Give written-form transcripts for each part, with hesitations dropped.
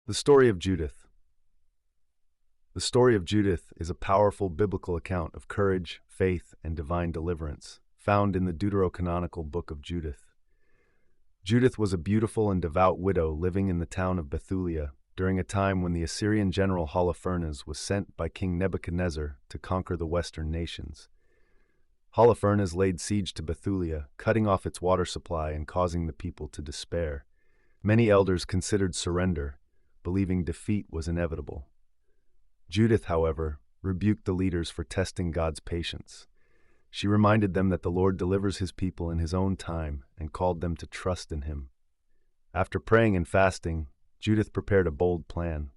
The Story of Judith. The story of Judith is a powerful biblical account of courage, faith, and divine deliverance, found in the deuterocanonical Book of Judith. Judith was a beautiful and devout widow living in the town of Bethulia during a time when the Assyrian general Holofernes was sent by King Nebuchadnezzar to conquer the western nations. Holofernes laid siege to Bethulia, cutting off its water supply and causing the people to despair. Many elders considered surrender, believing defeat was inevitable. Judith, however, rebuked the leaders for testing God's patience. She reminded them that the Lord delivers his people in his own time and called them to trust in him. After praying and fasting, Judith prepared a bold plan.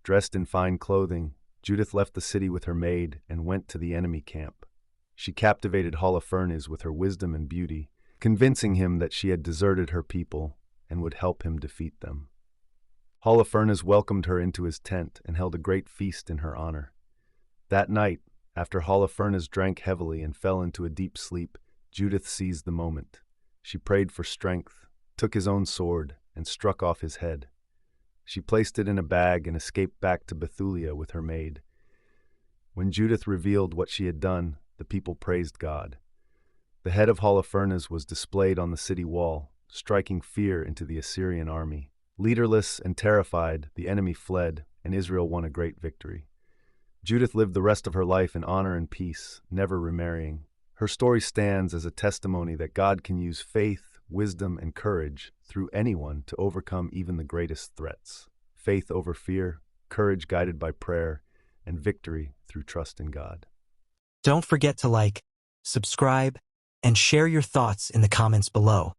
Dressed in fine clothing, Judith left the city with her maid and went to the enemy camp. She captivated Holofernes with her wisdom and beauty, convincing him that she had deserted her people and would help him defeat them. Holofernes welcomed her into his tent and held a great feast in her honor. That night, after Holofernes drank heavily and fell into a deep sleep, Judith seized the moment. She prayed for strength, took his own sword, and struck off his head. She placed it in a bag and escaped back to Bethulia with her maid. When Judith revealed what she had done, the people praised God. The head of Holofernes was displayed on the city wall, striking fear into the Assyrian army. Leaderless and terrified, the enemy fled, and Israel won a great victory. Judith lived the rest of her life in honor and peace, never remarrying. Her story stands as a testimony that God can use faith, wisdom, and courage through anyone to overcome even the greatest threats. Faith over fear, courage guided by prayer, and victory through trust in God. Don't forget to like, subscribe, and share your thoughts in the comments below.